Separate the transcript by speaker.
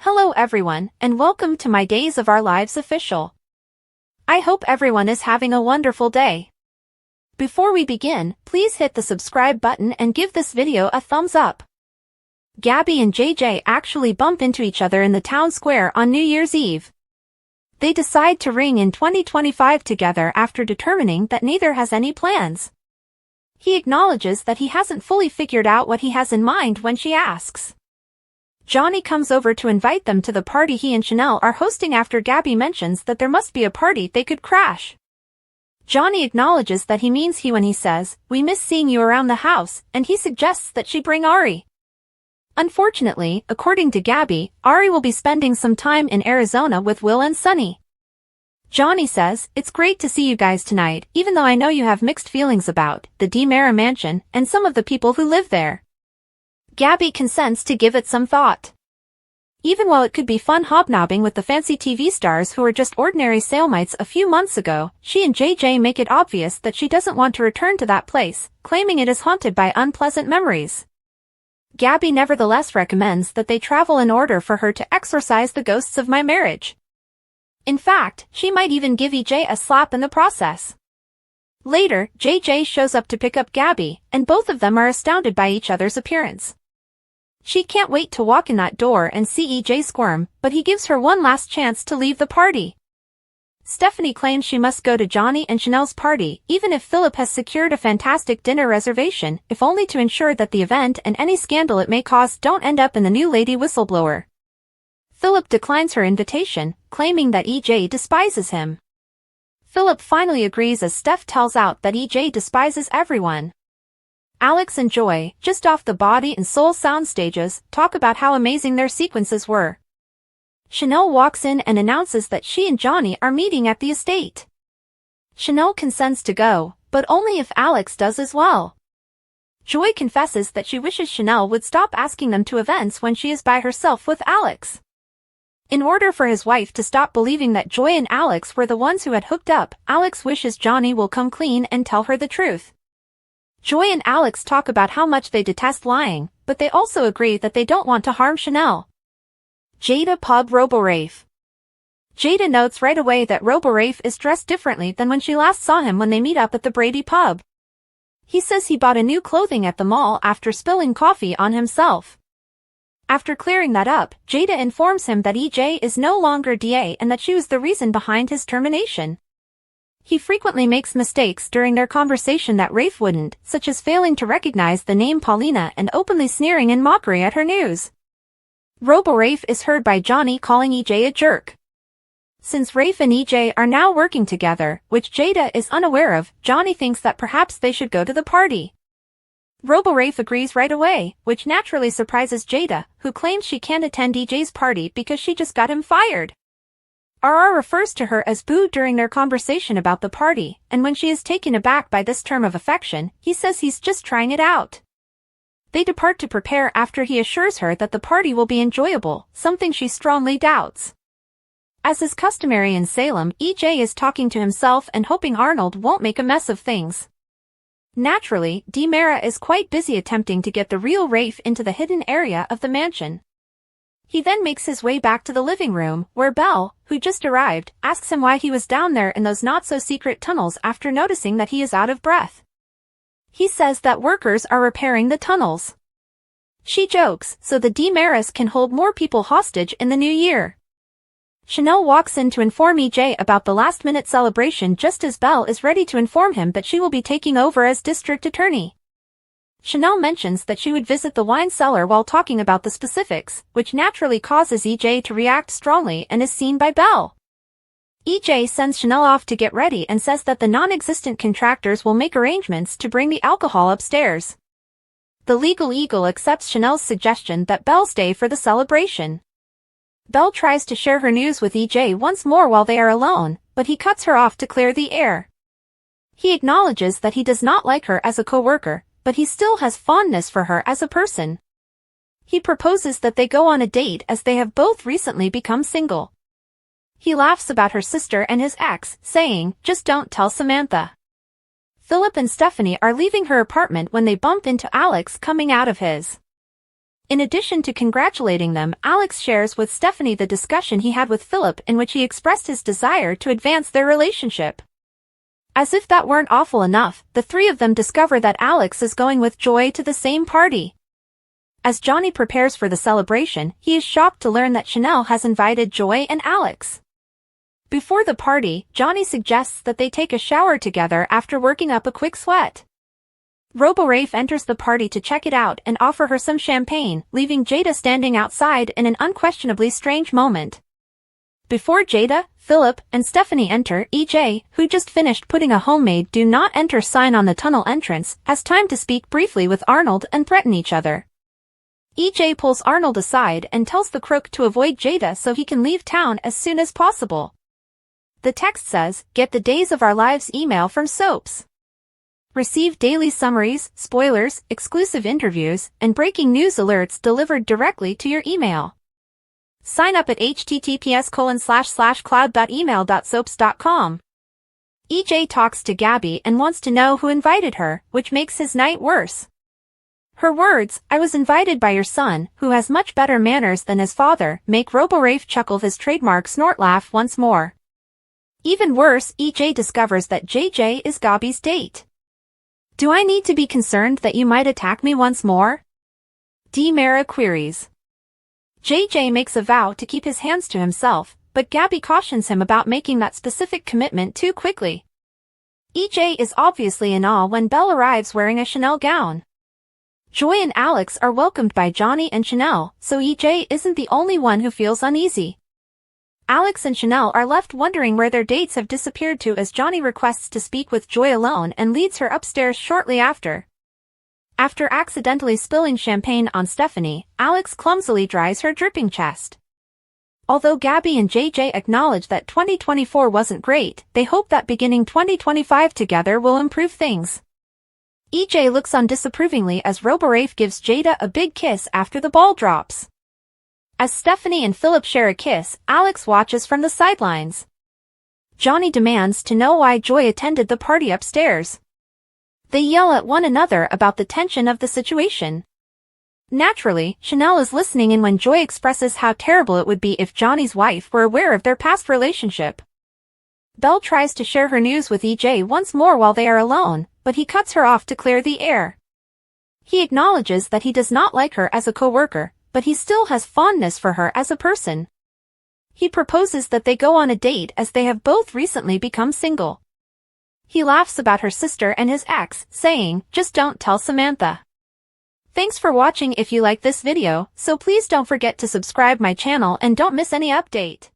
Speaker 1: Hello everyone, and welcome to my Days of Our Lives official. I hope everyone is having a wonderful day. Before we begin, please hit the subscribe button and give this video a thumbs up. Gabby and JJ actually bump into each other in the town square on New Year's Eve. They decide to ring in 2025 together after determining that neither has any plans. He acknowledges that he hasn't fully figured out what he has in mind when she asks. Johnny comes over to invite them to the party he and Chanel are hosting after Gabby mentions that there must be a party they could crash. Johnny acknowledges that he means he when he says, "We miss seeing you around the house," and he suggests that she bring Ari. Unfortunately, according to Gabby, Ari will be spending some time in Arizona with Will and Sunny. Johnny says, "It's great to see you guys tonight, even though I know you have mixed feelings about the DiMera mansion and some of the people who live there." Gabby consents to give it some thought. Even while it could be fun hobnobbing with the fancy TV stars who were just ordinary salemites a few months ago, she and JJ make it obvious that she doesn't want to return to that place, claiming it is haunted by unpleasant memories. Gabby nevertheless recommends that they travel in order for her to exorcise the ghosts of my marriage. In fact, she might even give EJ a slap in the process. Later, JJ shows up to pick up Gabby, and both of them are astounded by each other's appearance. She can't wait to walk in that door and see EJ squirm, but he gives her one last chance to leave the party. Stephanie claims she must go to Johnny and Chanel's party, even if Philip has secured a fantastic dinner reservation, if only to ensure that the event and any scandal it may cause don't end up in the new lady whistleblower. Philip declines her invitation, claiming that EJ despises him. Philip finally agrees as Steph tells out that EJ despises everyone. Alex and Joy, just off the Body and Soul sound stages, talk about how amazing their sequences were. Chanel walks in and announces that she and Johnny are meeting at the estate. Chanel consents to go, but only if Alex does as well. Joy confesses that she wishes Chanel would stop asking them to events when she is by herself with Alex. In order for his wife to stop believing that Joy and Alex were the ones who had hooked up, Alex wishes Johnny will come clean and tell her the truth. Joy and Alex talk about how much they detest lying, but they also agree that they don't want to harm Chanel. Jada pub Roborafe. Jada notes right away that Roborafe is dressed differently than when she last saw him when they meet up at the Brady pub. He says he bought a new clothing at the mall after spilling coffee on himself. After clearing that up, Jada informs him that EJ is no longer DA and that she was the reason behind his termination. He frequently makes mistakes during their conversation that Rafe wouldn't, such as failing to recognize the name Paulina and openly sneering in mockery at her news. Robo-Rafe is heard by Johnny calling EJ a jerk. Since Rafe and EJ are now working together, which Jada is unaware of, Johnny thinks that perhaps they should go to the party. Robo-Rafe agrees right away, which naturally surprises Jada, who claims she can't attend EJ's party because she just got him fired. RR refers to her as Boo during their conversation about the party, and when she is taken aback by this term of affection, he says he's just trying it out. They depart to prepare after he assures her that the party will be enjoyable, something she strongly doubts. As is customary in Salem, EJ is talking to himself and hoping Arnold won't make a mess of things. Naturally, DiMera is quite busy attempting to get the real Rafe into the hidden area of the mansion. He then makes his way back to the living room, where Belle, who just arrived, asks him why he was down there in those not-so-secret tunnels after noticing that he is out of breath. He says that workers are repairing the tunnels. She jokes, so the DiMeras can hold more people hostage in the new year. Chanel walks in to inform EJ about the last-minute celebration just as Belle is ready to inform him that she will be taking over as district attorney. Chanel mentions that she would visit the wine cellar while talking about the specifics, which naturally causes EJ to react strongly and is seen by Belle. EJ sends Chanel off to get ready and says that the non-existent contractors will make arrangements to bring the alcohol upstairs. The legal eagle accepts Chanel's suggestion that Belle stay for the celebration. Belle tries to share her news with EJ once more while they are alone, but he cuts her off to clear the air. He acknowledges that he does not like her as a co-worker, but he still has fondness for her as a person. He proposes that they go on a date as they have both recently become single. He laughs about her sister and his ex, saying, "Just don't tell Samantha." Philip and Stephanie are leaving her apartment when they bump into Alex coming out of his. In addition to congratulating them, Alex shares with Stephanie the discussion he had with Philip in which he expressed his desire to advance their relationship. As if that weren't awful enough, the three of them discover that Alex is going with Joy to the same party. As Johnny prepares for the celebration, he is shocked to learn that Chanel has invited Joy and Alex. Before the party, Johnny suggests that they take a shower together after working up a quick sweat. RoboRafe enters the party to check it out and offer her some champagne, leaving Jada standing outside in an unquestionably strange moment. Before Jada, Philip, and Stephanie enter, EJ, who just finished putting a homemade "Do Not Enter" sign on the tunnel entrance, has time to speak briefly with Arnold and threaten each other. EJ pulls Arnold aside and tells the crook to avoid Jada so he can leave town as soon as possible. The text says, "Get the Days of Our Lives email from Soaps. Receive daily summaries, spoilers, exclusive interviews, and breaking news alerts delivered directly to your email. Sign up at https://cloud.email.soaps.com." EJ talks to Gabby and wants to know who invited her, which makes his night worse. Her words, "I was invited by your son, who has much better manners than his father," make RoboRafe chuckle his trademark snort laugh once more. Even worse, EJ discovers that JJ is Gabby's date. "Do I need to be concerned that you might attack me once more?" Mara queries. JJ makes a vow to keep his hands to himself, but Gabby cautions him about making that specific commitment too quickly. EJ is obviously in awe when Belle arrives wearing a Chanel gown. Joy and Alex are welcomed by Johnny and Chanel, so EJ isn't the only one who feels uneasy. Alex and Chanel are left wondering where their dates have disappeared to as Johnny requests to speak with Joy alone and leads her upstairs shortly after. After accidentally spilling champagne on Stephanie, Alex clumsily dries her dripping chest. Although Gabby and JJ acknowledge that 2024 wasn't great, they hope that beginning 2025 together will improve things. EJ looks on disapprovingly as RoboRafe gives Jada a big kiss after the ball drops. As Stephanie and Philip share a kiss, Alex watches from the sidelines. Johnny demands to know why Joy attended the party upstairs. They yell at one another about the tension of the situation. Naturally, Chanel is listening in when Joy expresses how terrible it would be if Johnny's wife were aware of their past relationship. Belle tries to share her news with EJ once more while they are alone, but he cuts her off to clear the air. He acknowledges that he does not like her as a co-worker, but he still has fondness for her as a person. He proposes that they go on a date as they have both recently become single. He laughs about her sister and his ex, saying, "Just don't tell Samantha." Thanks for watching. If you like this video, so please don't forget to subscribe my channel and don't miss any update.